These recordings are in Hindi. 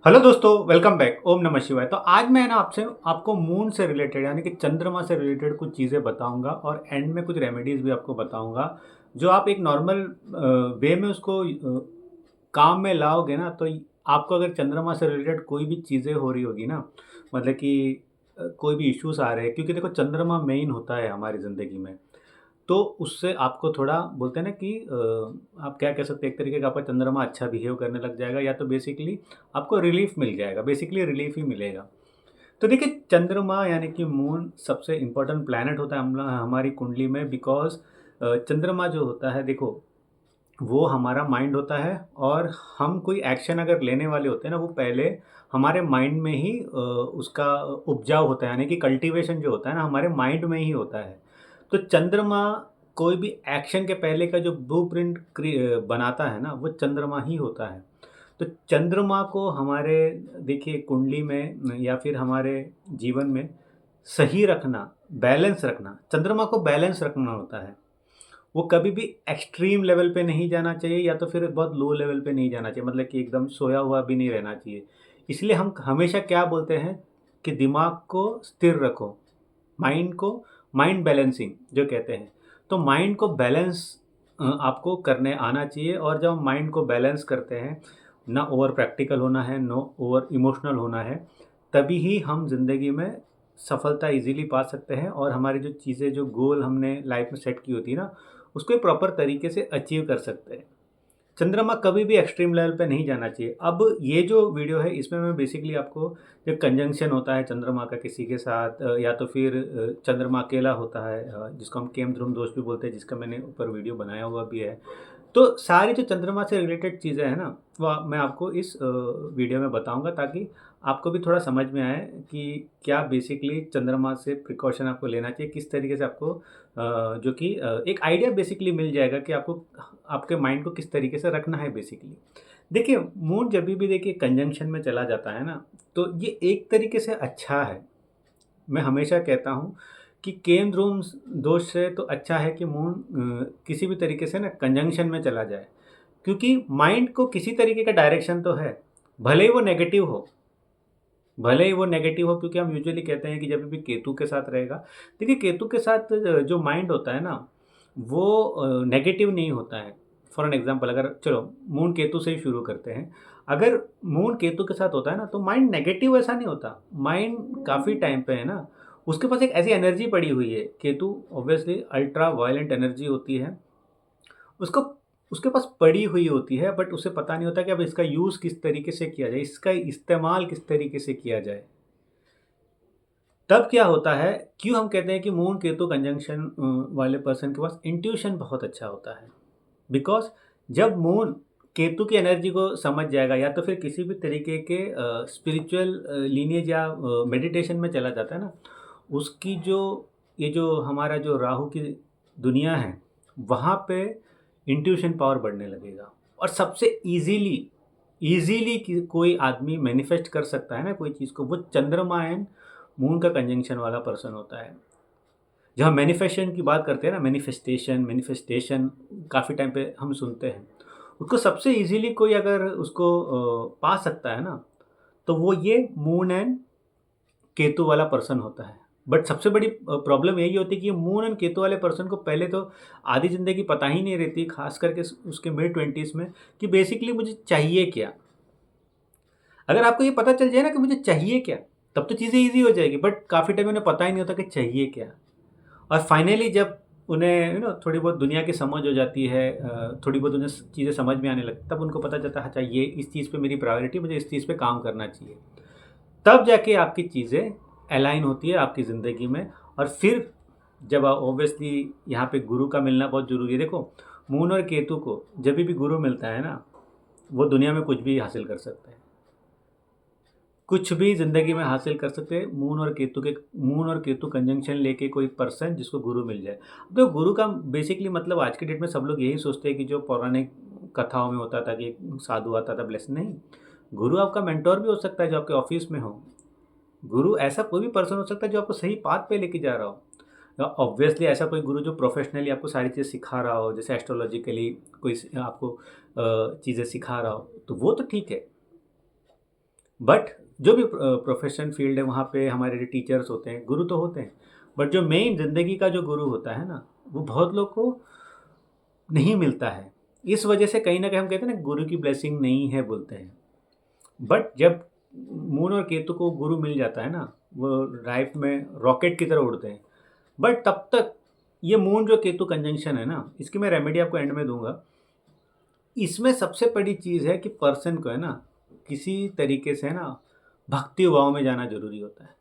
हेलो दोस्तों, वेलकम बैक। ओम नमः शिवाय। तो आज मैं ना आपसे आपको मून से रिलेटेड यानी कि चंद्रमा से रिलेटेड कुछ चीज़ें बताऊंगा और एंड में कुछ रेमेडीज़ भी आपको बताऊंगा जो आप एक नॉर्मल वे में उसको काम में लाओगे ना। तो आपको अगर चंद्रमा से रिलेटेड कोई भी चीज़ें हो रही होगी ना, मतलब कि कोई भी इश्यूज आ रहे हैं, क्योंकि देखो चंद्रमा मेन होता है हमारी ज़िंदगी में। तो उससे आपको थोड़ा बोलते हैं ना कि आप क्या कह सकते हैं, एक तरीके का आपका चंद्रमा अच्छा बिहेव करने लग जाएगा या तो बेसिकली आपको रिलीफ मिल जाएगा, बेसिकली रिलीफ ही मिलेगा। तो देखिए चंद्रमा यानी कि मून सबसे इम्पोर्टेंट प्लैनेट होता है हमारी कुंडली में, बिकॉज चंद्रमा जो होता है देखो, वो हमारा माइंड होता है। और हम कोई एक्शन अगर लेने वाले होते हैं ना, वो पहले हमारे माइंड में ही उसका उपजाऊ होता है, यानी कि कल्टीवेशन जो होता है ना हमारे माइंड में ही होता है। तो चंद्रमा कोई भी एक्शन के पहले का जो ब्लूप्रिंट बनाता है ना, वो चंद्रमा ही होता है। तो चंद्रमा को हमारे देखिए कुंडली में या फिर हमारे जीवन में सही रखना, बैलेंस रखना, चंद्रमा को बैलेंस रखना होता है। वो कभी भी एक्सट्रीम लेवल पे नहीं जाना चाहिए या तो फिर बहुत लो लेवल पे नहीं जाना चाहिए, मतलब कि एकदम सोया हुआ भी नहीं रहना चाहिए। इसलिए हम हमेशा क्या बोलते हैं कि दिमाग को स्थिर रखो, माइंड को, माइंड बैलेंसिंग जो कहते हैं। तो माइंड को बैलेंस आपको करने आना चाहिए। और जब हम माइंड को बैलेंस करते हैं, ना ओवर प्रैक्टिकल होना है, नो ओवर इमोशनल होना है, तभी ही हम ज़िंदगी में सफलता इजीली पा सकते हैं और हमारी जो चीज़ें, जो गोल हमने लाइफ में सेट की होती है ना, उसको एक प्रॉपर तरीके से अचीव कर सकते हैं। चंद्रमा कभी भी एक्सट्रीम लेवल पे नहीं जाना चाहिए। अब ये जो वीडियो है इसमें मैं बेसिकली आपको, जो कंजंक्शन होता है चंद्रमा का किसी के साथ या तो फिर चंद्रमा अकेला होता है, जिसको हम केम ध्रुव दोष भी बोलते हैं, जिसका मैंने ऊपर वीडियो बनाया हुआ भी है। तो सारी जो चंद्रमा से रिलेटेड चीज़ें हैं ना, वो मैं आपको इस वीडियो में बताऊंगा, ताकि आपको भी थोड़ा समझ में आए कि क्या बेसिकली चंद्रमा से प्रिकॉशन आपको लेना चाहिए, किस तरीके से आपको जो कि एक आइडिया बेसिकली मिल जाएगा कि आपको आपके माइंड को किस तरीके से रखना है बेसिकली। देखिए मून जब भी देखिए कंजंक्शन में चला जाता है ना, तो ये एक तरीके से अच्छा है। मैं हमेशा कहता हूँ कि केम ध्रुव दोष से तो अच्छा है कि मून किसी भी तरीके से ना कंजंक्शन में चला जाए, क्योंकि माइंड को किसी तरीके का डायरेक्शन तो है, भले ही वो नेगेटिव हो, भले ही वो नेगेटिव हो। क्योंकि हम यूजुअली कहते हैं कि जब भी केतु के साथ रहेगा, देखिए केतु के साथ जो माइंड होता है ना, वो नेगेटिव नहीं होता है। फॉर एन एग्जांपल, अगर चलो मून केतु से ही शुरू करते हैं। अगर मून केतु के साथ होता है ना, तो माइंड नेगेटिव ऐसा नहीं होता। माइंड काफ़ी टाइम पे है ना, उसके पास एक ऐसी एनर्जी पड़ी हुई है। Ketu obviously ultra violent energy होती है, उसको उसके पास पड़ी हुई होती है, बट उसे पता नहीं होता कि अब इसका यूज़ किस तरीके से किया जाए, इसका इस्तेमाल किस तरीके से किया जाए। तब क्या होता है, क्यों हम कहते हैं कि मून केतु कंजंक्शन वाले पर्सन के पास इंट्यूशन बहुत अच्छा होता है। बिकॉज जब मून केतु की एनर्जी को समझ जाएगा या तो फिर किसी भी तरीके के स्पिरिचुअल लीनियज या मेडिटेशन में चला जाता है ना, उसकी जो, ये जो हमारा जो राहु की दुनिया है, वहाँ पे इंट्यूशन पावर बढ़ने लगेगा। और सबसे इजीली कोई आदमी मैनिफेस्ट कर सकता है ना कोई चीज़ को, वो चंद्रमा एंड मून का कंजंक्शन वाला पर्सन होता है। जब हम मैनिफेस्टेशन की बात करते हैं ना, मैनिफेस्टेशन मैनिफेस्टेशन काफ़ी टाइम पे हम सुनते हैं, उसको सबसे इजीली कोई अगर उसको पा सकता है ना, तो वो ये मून एंड केतु वाला पर्सन होता है। बट सबसे बड़ी प्रॉब्लम यही होती है कि ये मून एंड केतु वाले पर्सन को पहले तो आधी ज़िंदगी पता ही नहीं रहती, खास करके उसके मिड 20s में, कि बेसिकली मुझे चाहिए क्या। अगर आपको ये पता चल जाए ना कि मुझे चाहिए क्या, तब तो चीज़ें ईज़ी हो जाएगी। बट काफ़ी टाइम उन्हें पता ही नहीं होता कि चाहिए क्या। और फाइनली जब उन्हें थोड़ी बहुत दुनिया की समझ हो जाती है, थोड़ी बहुत उन्हें चीज़ें समझ में आने लगती, तब उनको पता चलता है अच्छा ये इस चीज़ पे मेरी प्रायोरिटी, मुझे इस चीज़ पे काम करना चाहिए। तब जाके आपकी चीज़ें अलाइन होती है आपकी ज़िंदगी में। और फिर जब ऑब्वियसली यहाँ पे गुरु का मिलना बहुत ज़रूरी है। देखो मून और केतु को जब भी गुरु मिलता है ना, वो दुनिया में कुछ भी हासिल कर सकते हैं, कुछ भी ज़िंदगी में हासिल कर सकते हैं। मून और केतु कंजंक्शन लेके कोई पर्सन जिसको गुरु मिल जाए। तो गुरु का बेसिकली मतलब आज की डेट में सब लोग यही सोचते हैं कि जो पौराणिक कथाओं में होता था कि साधु आता था ब्लेस, नहीं। गुरु आपका मेंटोर भी हो सकता है जो आपके ऑफिस में हो। गुरु ऐसा कोई भी पर्सन हो सकता है जो आपको सही पाथ पे लेके जा रहा हो। ऑब्वियसली ऐसा कोई गुरु जो प्रोफेशनली आपको सारी चीज़ सिखा रहा हो, जैसे एस्ट्रोलॉजिकली कोई आपको चीज़ें सिखा रहा हो, तो वो तो ठीक है। बट जो भी प्रोफेशन फील्ड है वहाँ पे हमारे जो टीचर्स होते हैं, गुरु तो होते हैं, बट जो मेन ज़िंदगी का जो गुरु होता है ना, वो बहुत लोग को नहीं मिलता है। इस वजह से कहीं न कहीं हम कहते हैं ना, गुरु की ब्लेसिंग नहीं है बोलते हैं। बट जब मून और केतु को गुरु मिल जाता है ना, वो लाइफ में रॉकेट की तरह उड़ते हैं। बट तब तक ये मून जो केतु कंजंक्शन है ना, इसकी मैं रेमेडी आपको एंड में दूंगा। इसमें सबसे बड़ी चीज़ है कि पर्सन को है ना, किसी तरीके से है ना, भक्ति भाव में जाना जरूरी होता है।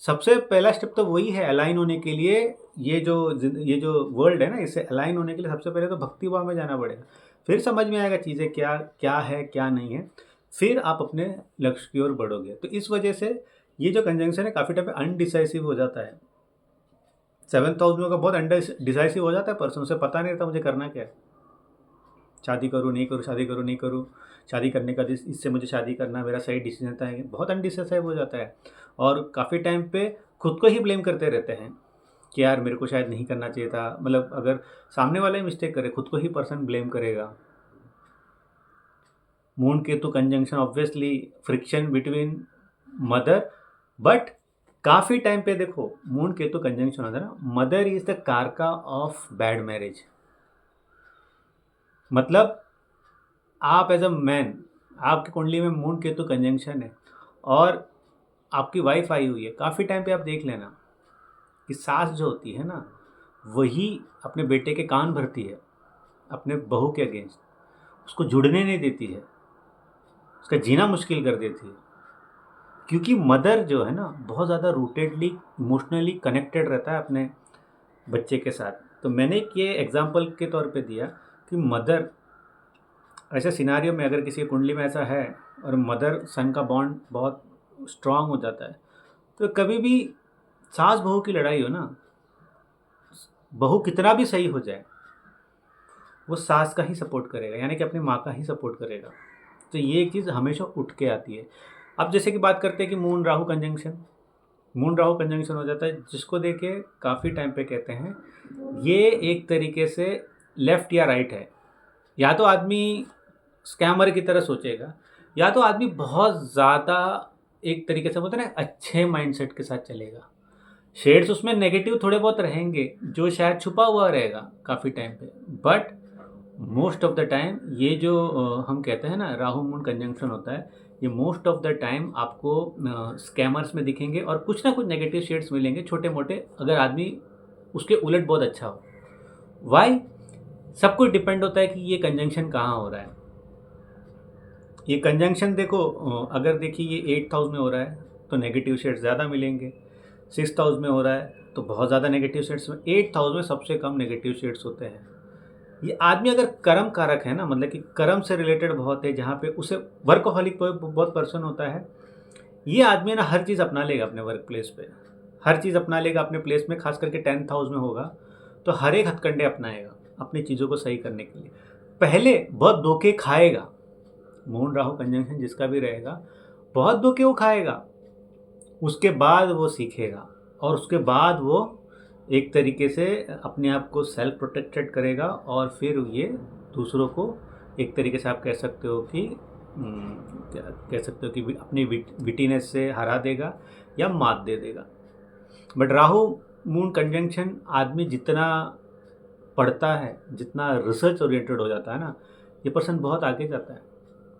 सबसे पहला स्टेप तो वही है अलाइन होने के लिए। ये जो वर्ल्ड है ना, इससे अलाइन होने के लिए सबसे पहले तो भक्ति भाव में जाना पड़ेगा। फिर समझ में आएगा चीज़ें क्या क्या है क्या नहीं है, फिर आप अपने लक्ष्य की ओर बढ़ोगे। तो इस वजह से ये जो कंजंक्शन है काफ़ी टाइम पे अनडिसाइसिव हो जाता है। 7th हाउस में होगा, बहुत अनडिसाइसिव हो जाता है पर्सन, उसे पता नहीं रहता मुझे करना क्या है। शादी करूँ नहीं करूँ, शादी करूँ नहीं करूँ, शादी करने का इससे मुझे शादी करना मेरा सही डिसीजन था, बहुत अनडिसाइसिव हो जाता है। और काफ़ी टाइम पे खुद को ही ब्लेम करते रहते हैं कि यार मेरे को शायद नहीं करना चाहिए था। मतलब अगर सामने वाला ही मिस्टेक करे, खुद को ही पर्सन ब्लेम करेगा। Moon Ketu conjunction obviously friction between mother, but काफ़ी टाइम पे देखो मून केतु कंजंक्शन होता है ना, मदर इज द कारका ऑफ बैड मैरिज। मतलब आप एज अ मैन, आपकी कुंडली में मून केतु कंजंक्शन है और आपकी वाइफ आई हुई है, काफ़ी टाइम पे आप देख लेना कि सास जो होती है ना, वही अपने बेटे के कान भरती है अपने बहू के अगेंस्ट, उसको जुड़ने नहीं देती है, उसका जीना मुश्किल कर देती है। क्योंकि मदर जो है ना, बहुत ज़्यादा रूटेडली इमोशनली कनेक्टेड रहता है अपने बच्चे के साथ। तो मैंने एक ये एग्जाम्पल के तौर पे दिया कि मदर, ऐसे सिनारियो में अगर किसी कुंडली में ऐसा है और मदर सन का बॉन्ड बहुत स्ट्रांग हो जाता है, तो कभी भी सास बहू की लड़ाई हो ना, बहू कितना भी सही हो जाए, वो सास का ही सपोर्ट करेगा, यानी कि अपनी माँ का ही सपोर्ट करेगा। तो ये एक चीज़ हमेशा उठ के आती है। अब जैसे कि बात करते हैं कि moon Rahu conjunction, moon Rahu conjunction हो जाता है, जिसको देखे काफ़ी टाइम पे कहते हैं ये एक तरीके से लेफ़्ट या राइट है। या तो आदमी स्कैमर की तरह सोचेगा, या तो आदमी बहुत ज़्यादा एक तरीके से बोलते हैं ना, अच्छे माइंडसेट के साथ चलेगा। शेड्स उसमें नेगेटिव थोड़े बहुत रहेंगे, जो शायद छुपा हुआ रहेगा काफ़ी टाइम पे, but most of the time ये जो हम कहते हैं ना राहु मून कंजंक्शन होता है, ये मोस्ट ऑफ द टाइम आपको स्कैमर्स में दिखेंगे और कुछ ना कुछ नेगेटिव शेड्स मिलेंगे छोटे मोटे, अगर आदमी उसके उलट बहुत अच्छा हो। वाई? सब कुछ डिपेंड होता है कि ये कंजंक्शन कहाँ हो रहा है। ये कंजंक्शन देखो, अगर देखिए ये 8th हाउस में हो रहा है तो नेगेटिव शेड्स ज़्यादा मिलेंगे। 6th हाउस में हो रहा है तो बहुत ज़्यादा नेगेटिव शेड्स में। 8th हाउस में सबसे कम नेगेटिव शेड्स होते हैं। ये आदमी अगर कर्म कारक है ना, मतलब कि कर्म से रिलेटेड बहुत है, जहाँ पे उसे वर्कहोलिक बहुत पर्सन होता है, ये आदमी ना हर चीज़ अपना लेगा अपने वर्क प्लेस पे, हर चीज़ अपना लेगा अपने प्लेस में, खास करके 10th हाउस में होगा तो हर एक हथकंडे अपनाएगा अपनी चीज़ों को सही करने के लिए। पहले बहुत धोखे खाएगा, मून राहु कंजंक्शन जिसका भी रहेगा बहुत धोखे वो खाएगा, उसके बाद वो सीखेगा और उसके बाद वो एक तरीके से अपने आप को सेल्फ प्रोटेक्टेड करेगा और फिर ये दूसरों को एक तरीके से आप कह सकते हो कि क्या कह सकते हो कि अपनी विटीनेस से हरा देगा या मात दे देगा। बट राहु मून कंजंक्शन आदमी जितना पढ़ता है, जितना रिसर्च ओरिएंटेड हो जाता है ना, ये पर्सन बहुत आगे जाता है,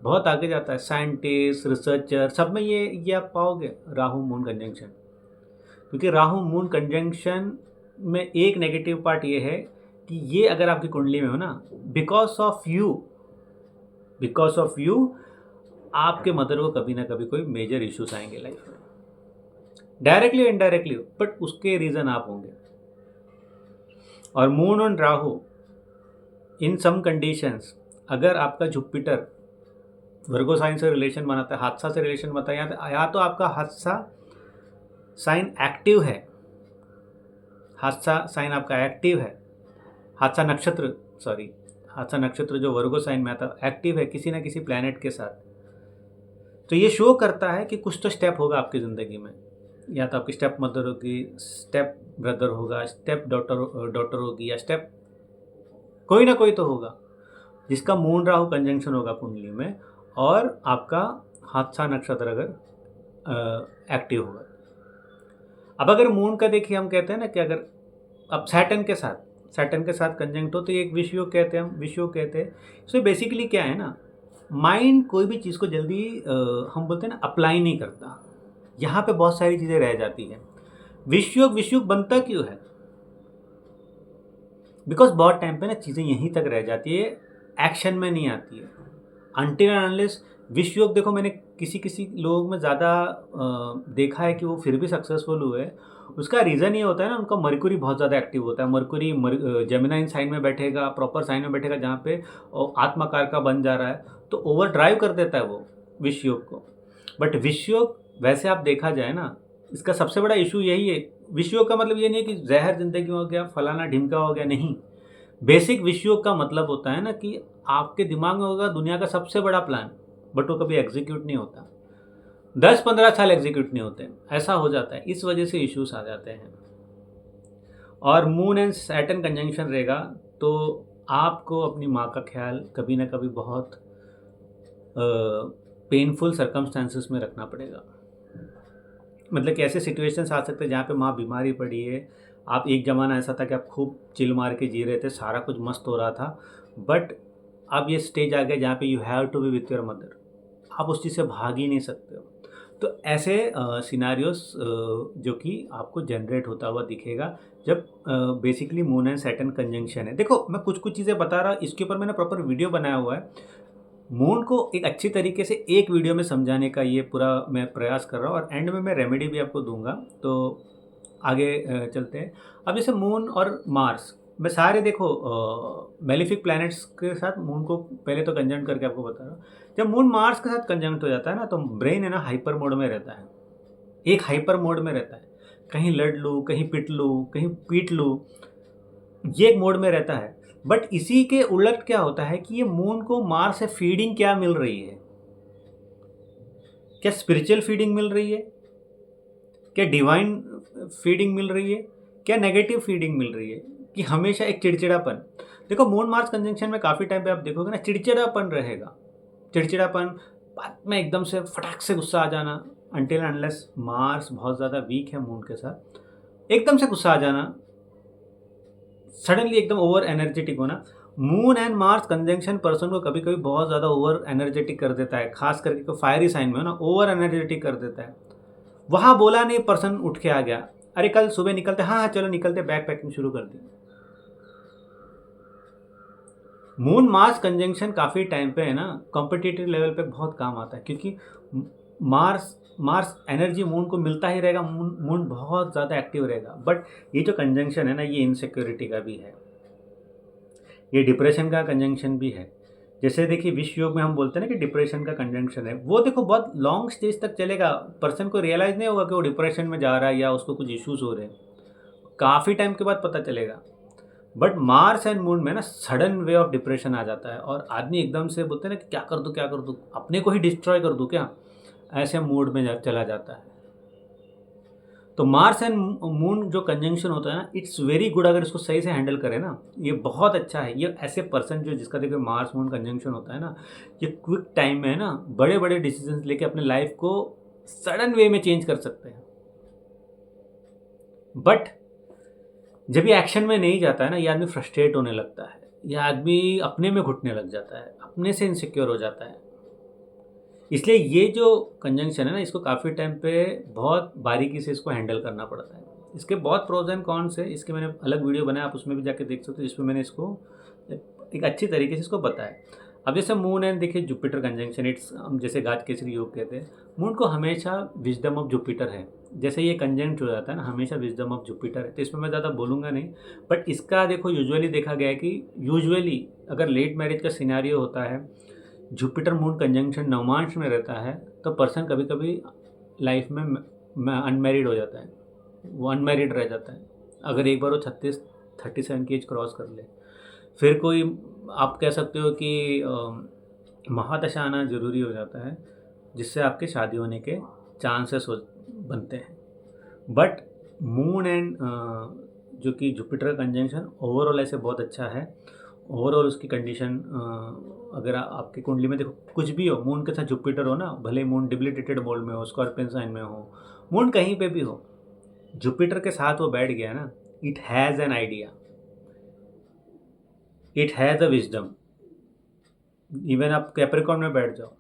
बहुत आगे जाता है। साइंटिस्ट, रिसर्चर, सब में ये आप पाओगे राहु मून कंजंक्शन। क्योंकि राहु मून कंजंक्शन में एक नेगेटिव पार्ट ये है कि ये अगर आपकी कुंडली में हो ना, बिकॉज ऑफ यू आपके मदर को कभी ना कभी कोई मेजर इश्यूज आएंगे लाइफ में, डायरेक्टली इनडायरेक्टली, बट उसके रीज़न आप होंगे। और moon on Rahu in some conditions, अगर आपका जुपिटर वर्गो साइन से रिलेशन बनाता है, हादसा से रिलेशन बनाता है, या तो आपका हादसा साइन एक्टिव है, हादसा साइन आपका एक्टिव है, हादसा नक्षत्र जो वर्गो साइन में आता है एक्टिव है किसी ना किसी प्लैनेट के साथ, तो ये शो करता है कि कुछ तो स्टेप होगा आपकी ज़िंदगी में। या तो आपकी स्टेप मदर होगी, स्टेप ब्रदर होगा, स्टेप डॉटर होगी, या स्टेप कोई ना कोई तो होगा जिसका मून राहु कंजंक्शन होगा कुंडली में, और आपका हादसा नक्षत्र अगर एक्टिव होगा। अब अगर मून का देखिए, हम कहते हैं ना कि अगर अब सैटर्न के साथ कंजंक्ट हो तो ये एक विष योग कहते हैं, हम विष योग कहते हैं। इसमें बेसिकली क्या है ना, माइंड कोई भी चीज़ को जल्दी हम बोलते हैं ना अप्लाई नहीं करता, यहाँ पे बहुत सारी चीज़ें रह जाती हैं। विष योग बनता क्यों है? बिकॉज बहुत टाइम पे ना चीज़ें यहीं तक रह जाती है, एक्शन में नहीं आती है अनटिल एंड अनलेस। विष योग देखो, मैंने किसी किसी लोगों में ज़्यादा देखा है कि वो फिर भी सक्सेसफुल हुए। उसका रीज़न ये होता है ना, उनका मरकुरी बहुत ज़्यादा एक्टिव होता है। मरकुरी जेमिनाइन साइन में बैठेगा, प्रॉपर साइन में बैठेगा जहाँ पे आत्मकार का बन जा रहा है, तो ओवर ड्राइव कर देता है वो विष योग को। बट विष योग वैसे आप देखा जाए ना, इसका सबसे बड़ा इशू यही है। विष योग का मतलब ये नहीं है कि जहर जिंदगी हो गया, फलाना ढिमका हो गया, नहीं। बेसिक विष योग का मतलब होता है ना कि आपके दिमाग में होगा दुनिया का सबसे बड़ा प्लान, बट वो कभी एग्जीक्यूट नहीं होता, 10-15 साल एग्जीक्यूट नहीं होते, ऐसा हो जाता है। इस वजह से इश्यूज आ जाते हैं। और मून एंड सैटर्न कंजंक्शन रहेगा तो आपको अपनी माँ का ख्याल कभी ना कभी बहुत पेनफुल सर्कमस्टांसिस में रखना पड़ेगा। मतलब कि ऐसे सिचुएशंस आ सकते हैं जहाँ पे माँ बीमारी पड़ी है, आप एक ज़माना ऐसा था कि आप खूब चिल मार के जी रहे थे, सारा कुछ मस्त हो रहा था, बट अब ये स्टेज आ गया जहाँ पे you have to be with your mother, आप उस चीज़ से भाग ही नहीं सकते हो। तो ऐसे सिनारियोस जो कि आपको जनरेट होता हुआ दिखेगा जब basically moon and Saturn conjunction है। देखो, मैं कुछ कुछ चीज़ें बता रहा, इसके ऊपर मैंने प्रॉपर वीडियो बनाया हुआ है। मून को एक अच्छी तरीके से एक वीडियो में समझाने का ये पूरा मैं प्रयास कर रहा हूँ, और एंड में मैं रेमेडी भी आपको दूंगा। तो आगे चलते हैं। अब जैसे मून और मार्स, मैं सारे देखो मेलिफिक प्लैनेट्स के साथ मून को पहले तो कंजंक्ट करके आपको बता रहा हूँ। जब मून मार्स के साथ कंजंक्ट हो जाता है ना, तो ब्रेन है ना हाइपर मोड में रहता है, एक हाइपर मोड में रहता है। कहीं लड़ लूँ, कहीं पिट लूँ, कहीं पीट लूँ, ये एक मोड में रहता है। बट इसी के उलट क्या होता है कि ये मून को मार्स से फीडिंग क्या मिल रही है? क्या स्पिरिचुअल फीडिंग मिल रही है? क्या डिवाइन फीडिंग मिल रही है? क्या नेगेटिव फीडिंग मिल रही है? कि हमेशा एक चिड़चिड़ापन। देखो, मून मार्स कंजंक्शन में काफ़ी टाइम पे आप देखोगे ना, चिड़चिड़ापन रहेगा। चिड़चिड़ापन, बात में एकदम से फटाक से गुस्सा आ जाना, अनटिल अनलेस मार्स बहुत ज़्यादा वीक है मून के साथ, एकदम से गुस्सा आ जाना, सडनली एकदम ओवर एनर्जेटिक होना। Moon and Mars conjunction person को कभी कभी बहुत ज़्यादा ओवर एनर्जेटिक कर देता है, खास करके तो फायरी साइन में हो ना, ओवर एनर्जेटिक कर देता है। वहाँ बोला नहीं, पर्सन उठ के आ गया, अरे कल सुबह निकलते, हाँ हाँ चलो निकलते, बैग पैकिंग शुरू कर दी। मून मार्स कंजंक्शन काफ़ी टाइम पे है ना कॉम्पिटिटिव लेवल पे बहुत काम आता है, क्योंकि मार्स मार्स एनर्जी मून को मिलता ही रहेगा, मून बहुत ज़्यादा एक्टिव रहेगा। बट ये जो कंजंक्शन है ना, ये इनसिक्योरिटी का भी है, ये डिप्रेशन का कंजंक्शन भी है। जैसे देखिए, विश्व योग में हम बोलते हैं ना कि डिप्रेशन का कंजंक्शन है, वो देखो बहुत लॉन्ग स्टेज तक चलेगा, पर्सन को रियलाइज़ नहीं होगा कि वो डिप्रेशन में जा रहा है या उसको कुछ इश्यूज हो रहे हैं, काफ़ी टाइम के बाद पता चलेगा। बट मार्स एंड मून में ना सडन वे ऑफ डिप्रेशन आ जाता है, और आदमी एकदम से बोलते हैं ना कि क्या कर दूँ, अपने को ही डिस्ट्रॉय कर दूँ क्या, ऐसे मूड में चला जाता है। तो मार्स एंड मून जो कंजंक्शन होता है ना, इट्स वेरी गुड, अगर इसको सही से हैंडल करें ना, ये बहुत अच्छा है। ये ऐसे पर्सन जो जिसका देखो मार्स मून कंजंक्शन होता है ना, ये क्विक टाइम में है ना बड़े बड़े डिसीजंस लेके अपने लाइफ को सडन वे में चेंज कर सकते हैं। बट जब ये एक्शन में नहीं जाता है ना, ये आदमी फ्रस्ट्रेट होने लगता है, ये आदमी अपने में घुटने लग जाता है, अपने से इनसिक्योर हो जाता है। इसलिए ये जो कंजंक्शन है ना, इसको काफ़ी टाइम पे बहुत बारीकी से इसको हैंडल करना पड़ता है। इसके बहुत प्रोज एंड कॉन्स है, इसके मैंने अलग वीडियो बनाया, आप उसमें भी जाके देख सकते हो, जिसमें मैंने इसको एक अच्छी तरीके से इसको बताया। अब जैसे मून एंड देखिए जुपिटर कंजंक्शन, इट्स हम जैसे गाज केसरी योग कहते हैं, मून को हमेशा विजडम ऑफ जुपिटर है। जैसे ये कंजंक्ट हो जाता है ना, हमेशा विजडम ऑफ जुपिटर है, तो इसमें मैं ज़्यादा बोलूँगा नहीं। बट इसका देखो यूजुअली देखा गया है कि यूजुअली अगर लेट मैरिज का सिनेरियो होता है, जुपिटर मून कंजंक्शन नवमांश में रहता है, तो पर्सन कभी कभी लाइफ में अनमैरिड हो जाता है, वो अनमैरिड रह जाता है, अगर एक बार वो 37 की एज क्रॉस कर ले। फिर कोई आप कह सकते हो कि महादशा आना ज़रूरी हो जाता है, जिससे आपके शादी होने के चांसेस बनते हैं। बट मून एंड जो कि जुपिटर कंजंक्शन ओवरऑल ऐसे बहुत अच्छा है, ओवरऑल उसकी कंडीशन अगर आपकी कुंडली में देखो कुछ भी हो, मून के साथ जुपिटर हो ना, भले मून डिबिलिटेटेड मोड में हो, स्कॉर्पियन साइन में हो, मून कहीं पे भी हो, जुपिटर के साथ वो बैठ गया ना, it has an idea, it has a wisdom. Even आप कैप्रिकॉर्न में बैठ जाओ,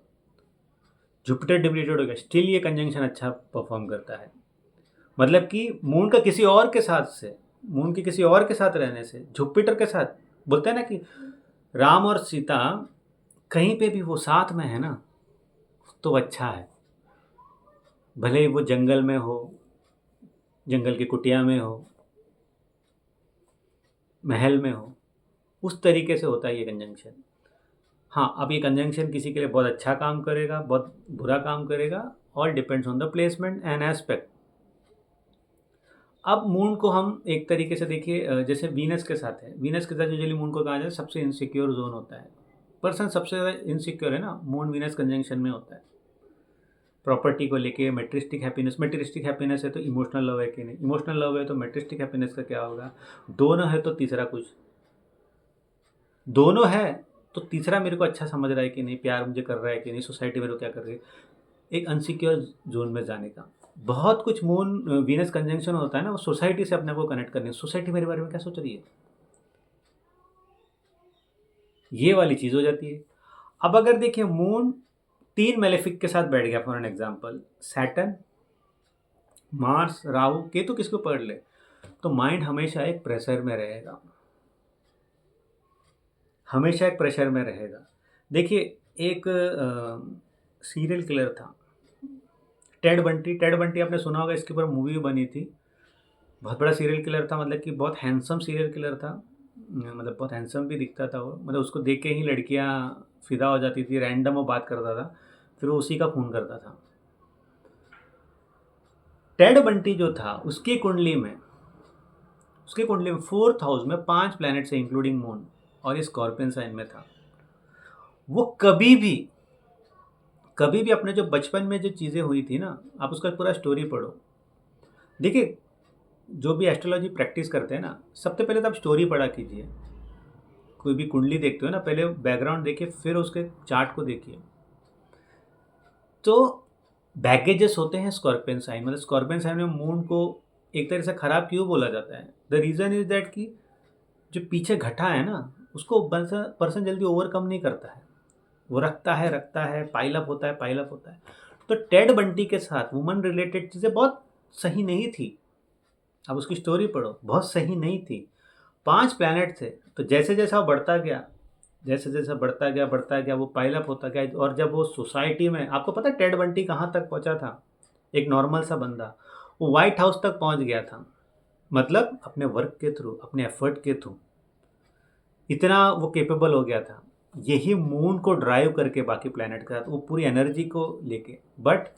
जुपिटर डिबिलिटेड हो गया, स्टिल ये कंजंक्शन अच्छा परफॉर्म करता है। मतलब कि मून का किसी और के साथ से, मून के किसी और के साथ रहने से, जुपिटर के साथ, बोलते हैं ना कि राम और सीता कहीं पे भी वो साथ में है ना, तो अच्छा है। भले ही वो जंगल में हो, जंगल की कुटिया में हो, महल में हो, उस तरीके से होता है ये कंजंक्शन। हाँ, अब ये कंजंक्शन किसी के लिए बहुत अच्छा काम करेगा, बहुत बुरा काम करेगा, all depends on the placement and aspect. अब मून को हम एक तरीके से देखिए, जैसे वीनस के साथ है, वीनस के साथ यूजुअली मून को कहा जाए सबसे इनसिक्योर जोन होता है। पर्सन सबसे ज़्यादा इनसिक्योर है ना, मून वीनस कंजंक्शन में होता है। प्रॉपर्टी को लेके, मेटेरिस्टिक हैप्पीनेस, मेटेरिस्टिक हैप्पीनेस है तो इमोशनल लव है कि नहीं, इमोशनल लव है तो मेटेरिस्टिक हैप्पीनेस का क्या होगा, दोनों है तो तीसरा कुछ, दोनों है तो तीसरा मेरे को अच्छा समझ रहा है कि नहीं, प्यार मुझे कर रहा है कि नहीं, सोसाइटी मेरे को क्या कर रही है, एक अनसिक्योर जोन में जाने का। बहुत कुछ मून वीनस कंजंक्शन होता है ना, वो सोसाइटी से अपने को कनेक्ट करने, सोसाइटी मेरे बारे में क्या सोच रही है, ये वाली चीज़ हो जाती है। अब अगर देखिए मून 3 मेलेफिक के साथ बैठ गया, for an example Saturn, Mars, Rahu, Ketu किसको पढ़ ले, तो माइंड हमेशा एक प्रेशर में रहेगा, हमेशा एक प्रेशर में रहेगा। देखिए एक सीरियल किलर था, टेड बंटी, टेड बंटी आपने सुना होगा, इसके ऊपर मूवी बनी थी। बहुत बड़ा सीरियल किलर था, मतलब कि बहुत हैंडसम सीरियल किलर था, मतलब बहुत हैंडसम भी दिखता था वो, मतलब उसको देख के ही लड़कियां फिदा हो जाती थी, रैंडम वो बात करता था, फिर वो उसी का खून करता था। टेड बंटी जो था उसकी कुंडली में 4th हाउस में 5 प्लैनेट से इंक्लूडिंग मून, और ये स्कॉर्पियन साइन में था। वो कभी भी अपने जो बचपन में जो चीज़ें हुई थी ना, आप उसका पूरा स्टोरी पढ़ो। देखिए जो भी एस्ट्रोलॉजी प्रैक्टिस करते हैं ना, सबसे पहले तो आप स्टोरी पढ़ा कीजिए। कोई भी कुंडली देखते हो ना, पहले बैकग्राउंड देखिए, फिर उसके चार्ट को देखिए। तो बैगेजेस होते हैं स्कॉर्पियन साइन, मतलब स्कॉर्पियन साइन में मून को एक तरह से ख़राब क्यों बोला जाता है, द रीज़न इज़ दैट कि जो पीछे घटा है ना, उसको पर्सन जल्दी ओवरकम नहीं करता है, वो रखता है, पाइल अप होता है। तो टेड बंटी के साथ वुमन रिलेटेड चीज़ें बहुत सही नहीं थी। अब उसकी स्टोरी पढ़ो, बहुत सही नहीं थी। 5 प्लैनेट थे, तो जैसे जैसा वो बढ़ता गया, जैसे जैसा बढ़ता गया, वो पाइल अप होता गया, और जब वो सोसाइटी में, आपको पता है टेड बंटी कहाँ तक पहुँचा था, एक नॉर्मल सा बंदा, वो व्हाइट हाउस तक पहुँच गया था। मतलब अपने वर्क के थ्रू, अपने एफर्ट के थ्रू इतना वो केपेबल हो गया था, यही मून को ड्राइव करके बाकी प्लैनेट के साथ, वो पूरी एनर्जी को लेके। बट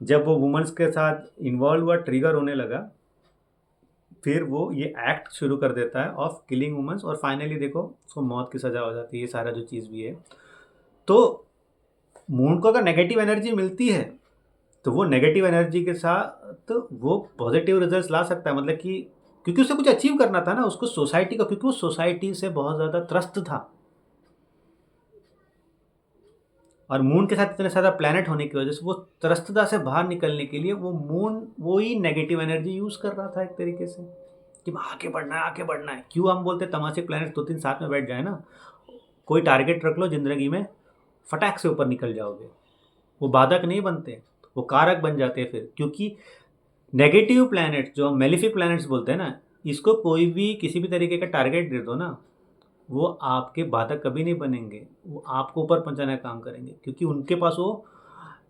जब वो वुमेन्स के साथ इन्वॉल्व हुआ, ट्रिगर होने लगा, फिर वो ये एक्ट शुरू कर देता है ऑफ किलिंग वुमेन्स, और फाइनली देखो उसको मौत की सज़ा हो जाती है, ये सारा जो चीज़ भी है। तो मून को अगर नेगेटिव एनर्जी मिलती है, तो वो नेगेटिव एनर्जी के साथ तो वो पॉजिटिव रिजल्ट्स ला सकता है, मतलब कि क्योंकि उसे कुछ अचीव करना था ना उसको सोसाइटी का, क्योंकि वो सोसाइटी से बहुत ज़्यादा त्रस्त था, और मून के साथ इतने ज़्यादा प्लैनेट होने की वजह से वो त्रस्तता से बाहर निकलने के लिए वो मून वो ही नेगेटिव एनर्जी यूज़ कर रहा था एक तरीके से, कि आगे बढ़ना है, आगे बढ़ना है। क्यों हम बोलते हैं तमाशे प्लैनेट 2-3 साथ में बैठ जाए ना, कोई टारगेट रख लो ज़िंदगी में, फटाक से ऊपर निकल जाओगे। वो बाधक नहीं बनते, वो कारक बन जाते हैं फिर, क्योंकि नेगेटिव प्लैनेट जो हम मेलिफिक प्लैनेट्स बोलते हैं ना, इसको कोई भी किसी भी तरीके का टारगेट दे दो ना, वो आपके बाधक कभी नहीं बनेंगे, वो आपको ऊपर पहुंचाने का काम करेंगे, क्योंकि उनके पास वो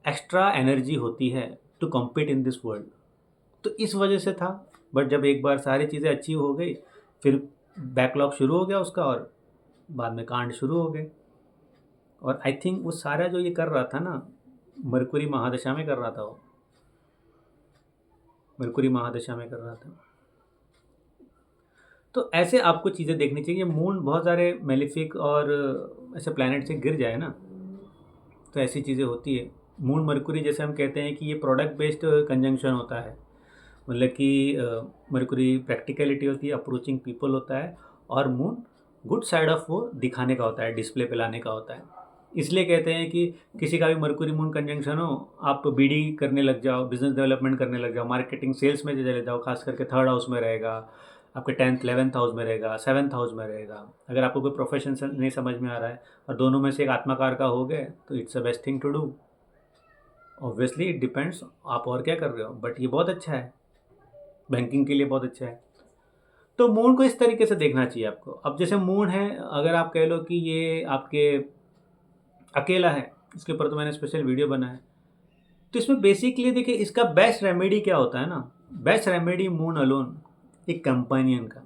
एक्स्ट्रा एनर्जी होती है to compete in this world. तो इस वजह से था। बट जब एक बार सारी चीज़ें अचीव हो गई, फिर बैकलॉग शुरू हो गया उसका, और बाद में कांड शुरू हो गए। और आई थिंक वो सारा जो ये कर रहा था ना, मरकुरी महादशा में कर रहा था, वो मरकुरी महादशा में कर रहा था। तो ऐसे आपको चीज़ें देखनी चाहिए। मून बहुत सारे मेलिफिक और ऐसे प्लैनेट से गिर जाए ना, तो ऐसी चीज़ें होती है। मून मरकुरी जैसे हम कहते हैं कि ये प्रोडक्ट बेस्ड कंजंक्शन होता है, मतलब कि मरकुरी प्रैक्टिकलिटी होती है, अप्रोचिंग पीपल होता है, और मून गुड साइड ऑफ वो दिखाने का होता है, डिस्प्ले पे लाने का होता है। इसलिए कहते हैं कि किसी का भी मरकुरी मून कंजंक्शन हो, आप बीडी करने लग जाओ, बिजनेस डेवलपमेंट करने लग जाओ, मार्केटिंग सेल्स में चले जाओ, खास करके थर्ड हाउस में रहेगा, आपके 10th 11th हाउस में रहेगा, 7th हाउस में रहेगा। अगर आपको कोई प्रोफेशन नहीं समझ में आ रहा है और दोनों में से एक आत्माकार का हो गए तो it's a best thing to do. Obviously it depends आप और क्या कर रहे हो, बट ये बहुत अच्छा है, बैंकिंग के लिए बहुत अच्छा है। तो मून को इस तरीके से देखना चाहिए आपको। अब जैसे मून है, अगर आप कह लो कि ये आपके अकेला है, इसके ऊपर तो मैंने स्पेशल वीडियो बनाया है। तो इसमें बेसिकली देखिए इसका बेस्ट रेमेडी क्या होता है ना, बेस्ट रेमेडी मून अलोन, एक कंपेनियन का।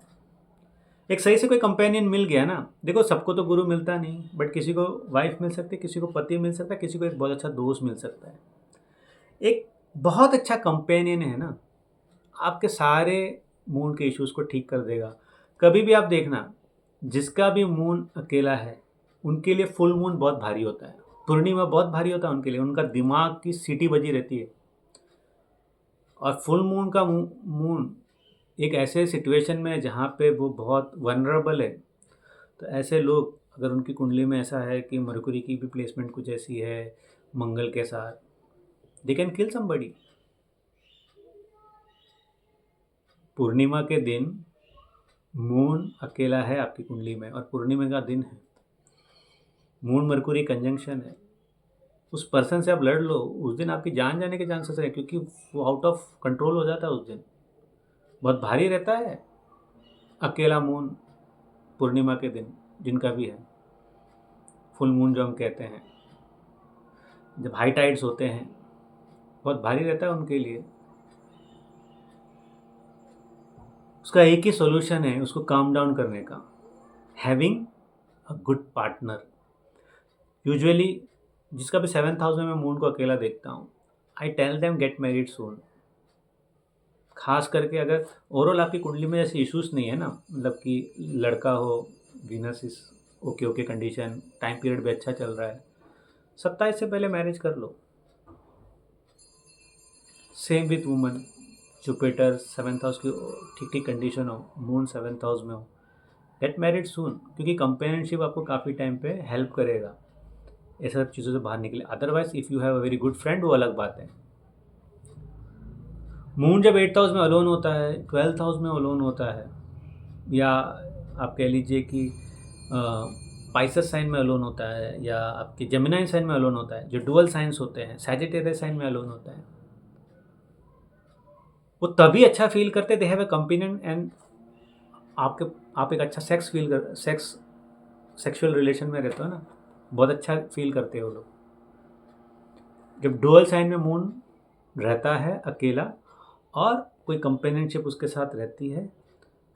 एक सही से कोई कंपेनियन मिल गया ना, देखो सबको तो गुरु मिलता नहीं, बट किसी को वाइफ मिल सकती है, किसी को पति मिल सकता है, किसी को एक बहुत अच्छा दोस्त मिल सकता है। एक बहुत अच्छा कंपेनियन है ना, आपके सारे मून के इश्यूज को ठीक कर देगा। कभी भी आप देखना, जिसका भी मून अकेला है उनके लिए फुल मून बहुत भारी होता है, पूर्णिमा बहुत भारी होता है उनके लिए, उनका दिमाग की सीटी बजी रहती है। और फुल मून का मून एक ऐसे सिचुएशन में है जहाँ पे वो बहुत वनरेबल है। तो ऐसे लोग, अगर उनकी कुंडली में ऐसा है कि मरकुरी की भी प्लेसमेंट कुछ ऐसी है मंगल के साथ, दे कैन किल समबडी। पूर्णिमा के दिन मून अकेला है आपकी कुंडली में और पूर्णिमा का दिन है, मून मरकुरी कंजंक्शन है, उस पर्सन से आप लड़ लो, उस दिन आपकी जान जाने के चांसेस है, क्योंकि वो आउट ऑफ कंट्रोल हो जाता है उस दिन, बहुत भारी रहता है अकेला मून पूर्णिमा के दिन, जिनका भी है फुल मून जो हम कहते हैं, जब हाई टाइड्स होते हैं बहुत भारी रहता है उनके लिए। उसका एक ही सॉल्यूशन है उसको काम डाउन करने का, having a good partner. Usually जिसका भी 7th हाउस में मैं मून को अकेला देखता हूँ, I tell them get married soon. खास करके अगर ओवरऑल आपकी कुंडली में ऐसे इश्यूज नहीं है ना, मतलब कि लड़का हो, वीनस इस okay okay condition, time period भी अच्छा चल रहा है, 27 से पहले मैरिज कर लो। Same with woman, Jupiter 7th house की ठीक ठीक कंडीशन हो, मून 7th हाउस में हो, गेट मैरिड सून, क्योंकि कंपेनियनशिप आपको काफ़ी टाइम पे हेल्प करेगा ये सब चीज़ों से बाहर निकले। Otherwise if you have a very good friend वो अलग बात है। मून जब 8th हाउस में अलोन होता है, 12th हाउस में अलोन होता है, या आप कह लीजिए कि पाइसेस साइन में अलोन होता है, या आपके जेमिनाई साइन में अलोन होता है, जो डुअल साइंस होते हैं, सैजिटेरियस साइन में अलोन होता है, वो तभी अच्छा फील करते, they have a companion and आप एक अच्छा सेक्स फील कर, सेक्सुअल रिलेशन में रहते हो ना, बहुत अच्छा फील करते हो लोग। जब डुअल साइन में मून रहता है अकेला और कोई कंपेनियनशिप उसके साथ रहती है,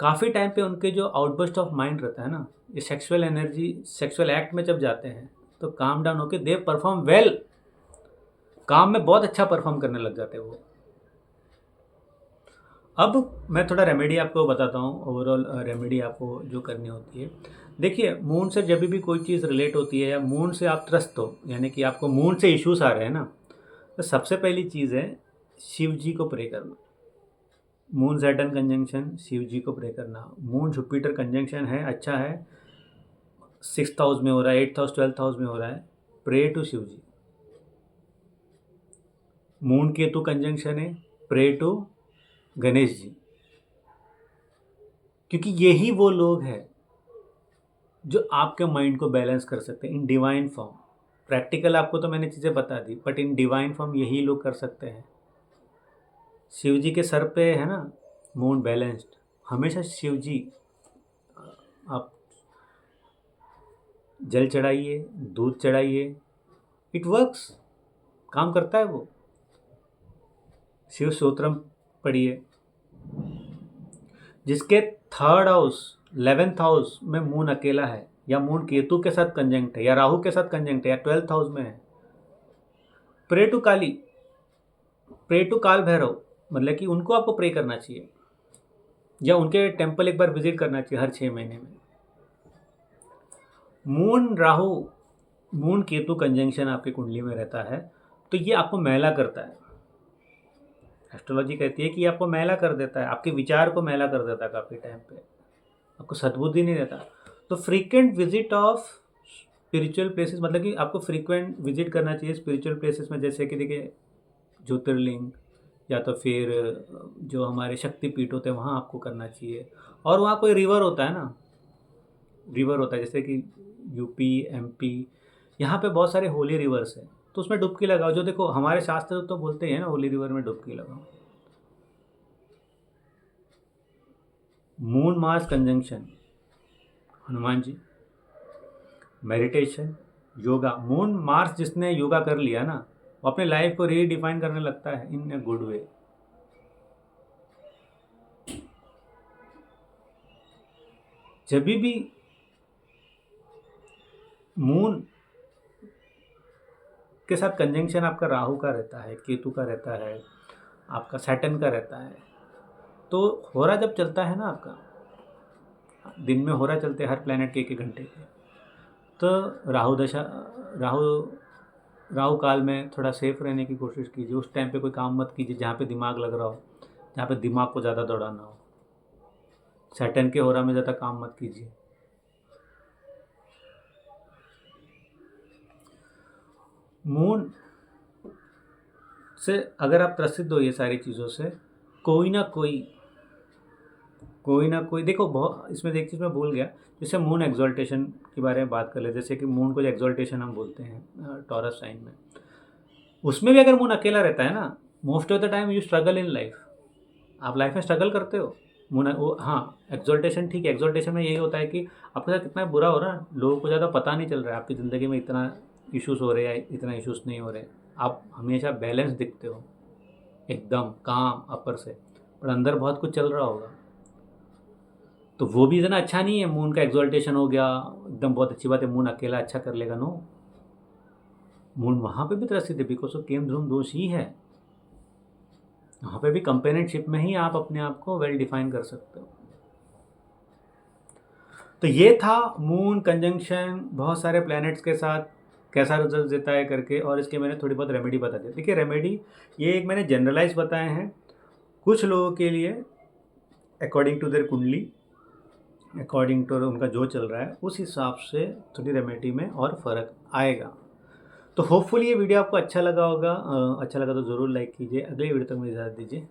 काफ़ी टाइम पे उनके जो आउटबर्स्ट ऑफ माइंड रहता है ना, ये सेक्सुअल एनर्जी सेक्सुअल एक्ट में जब जाते हैं तो काम डाउन होके दे परफॉर्म वेल, काम में बहुत अच्छा परफॉर्म करने लग जाते हैं वो। अब मैं थोड़ा रेमेडी आपको बताता हूँ, ओवरऑल रेमेडी आपको जो करनी होती है। देखिए मून से जब भी कोई चीज़ रिलेट होती है या मून से आप त्रस्त हो, यानी कि आपको मून से इश्यूज आ रहे हैं ना, तो सबसे पहली चीज़ है शिव जी को प्रे करना। मून सैटर्न कंजंक्शन, शिव जी को प्रे करना। मून जुपिटर कंजंक्शन है, अच्छा है, 6th हाउस में हो रहा है, 8th हाउस 12th हाउस में हो रहा है, pray to Shiv ji. Moon Ketu conjunction है, प्रे टू गणेश जी, क्योंकि यही वो लोग हैं जो आपके माइंड को बैलेंस कर सकते हैं इन डिवाइन फॉर्म। प्रैक्टिकल आपको तो मैंने चीज़ें बता दी, बट इन डिवाइन फॉर्म यही लोग कर सकते हैं। शिव जी के सर पे है ना मून बैलेंस्ड, हमेशा शिव जी आप जल चढ़ाइए, दूध चढ़ाइए, इट वर्क्स, काम करता है वो। शिव स्तोत्रम पढ़िए। जिसके 3rd हाउस 11th हाउस में मून अकेला है, या मून केतु के साथ कंजंक्ट है, या राहु के साथ कंजंक्ट है, या 12th हाउस में है, pray to Kali, pray to Kaal Bhairav, मतलब कि उनको आपको प्रे करना चाहिए, या उनके टेम्पल एक बार विजिट करना चाहिए हर 6 महीने में। Moon Rahu moon Ketu conjunction आपकी कुंडली में रहता है तो ये आपको मैला करता है। एस्ट्रोलॉजी कहती है कि ये आपको मैला कर देता है, आपके विचार को मैला कर देता है, काफ़ी टाइम पे आपको सद्बुद्धि नहीं देता। तो frequent visit of spiritual places, मतलब कि आपको फ्रीक्वेंट विजिट करना चाहिए स्पिरिचुअल प्लेसेस में, जैसे कि देखिए ज्योतिर्लिंग, या तो फिर जो हमारे शक्तिपीठ होते हैं वहाँ आपको करना चाहिए। और वहाँ कोई रिवर होता है ना, रिवर होता है जैसे कि यूपी, एमपी, यहाँ पे बहुत सारे होली रिवर्स हैं, तो उसमें डुबकी लगाओ। जो देखो हमारे शास्त्र तो बोलते हैं ना, होली रिवर में डुबकी लगाओ। Moon Mars conjunction, Hanuman ji, meditation, yoga. Moon Mars जिसने योगा कर लिया ना, वो अपने लाइफ को रीडिफाइन करने लगता है इन ए गुड वे। जब भी मून के साथ कंजंक्शन आपका राहु का रहता है, केतु का रहता है, आपका सैटर्न का रहता है, तो होरा जब चलता है ना आपका, दिन में होरा चलते हैं हर प्लैनेट के 1-1 घंटे के, तो राहु दशा, राहु राहु काल में थोड़ा सेफ रहने की कोशिश कीजिए। उस टाइम पे कोई काम मत कीजिए जहाँ पे दिमाग लग रहा हो, जहाँ पे दिमाग को ज़्यादा दौड़ाना हो। सैटर्न के होरा में ज़्यादा काम मत कीजिए। मून से अगर आप त्रसित हो ये सारी चीज़ों से, कोई ना कोई देखो, बहुत इसमें एक चीज़ मैं भूल गया, जैसे मून एक्सॉल्टेशन के बारे में बात कर ले। जैसे कि मून को जो एक्सॉल्टेशन हम बोलते हैं टॉरस साइन में, उसमें भी अगर मून अकेला रहता है ना, most of the time you struggle in life, आप लाइफ में स्ट्रगल करते हो। मून वो, हाँ एक्सॉल्टेशन ठीक है, एक्सॉल्टेशन में यही होता है कि आपके साथ कितना बुरा हो रहा है, लोगों को ज़्यादा पता नहीं चल रहा है आपकी ज़िंदगी में इतना इश्यूज़ हो रहे हैं, इतना इश्यूज़ नहीं हो रहे, आप हमेशा बैलेंस दिखते हो, एकदम काम अपर से, पर अंदर बहुत कुछ चल रहा होगा। तो वो भी इतना अच्छा नहीं है। मून का एक्सॉल्टेशन हो गया एकदम बहुत अच्छी बात है, मून अकेला अच्छा कर लेगा, नो। मून वहाँ पे भी त्रसित है, बिकॉज ऑफ केम ध्रुम दोष ही है। वहाँ पे भी कंपेनियनशिप में ही आप अपने आप को वेल डिफाइन कर सकते हो। तो ये था मून कंजंक्शन बहुत सारे प्लैनेट्स के साथ कैसा रिजल्ट देता है करके, और इसके मैंने थोड़ी बहुत रेमेडी बता दी। देखिए रेमेडी ये एक मैंने जनरलाइज बताए हैं, कुछ लोगों के लिए अकॉर्डिंग टू देयर कुंडली, अकॉर्डिंग टू उनका जो चल रहा है उस हिसाब से थोड़ी रेमेडी में और फ़र्क आएगा। तो होपफुली ये वीडियो आपको अच्छा लगा होगा। अच्छा लगा तो ज़रूर लाइक कीजिए। अगले वीडियो तक मुझे इजाज़त दीजिए।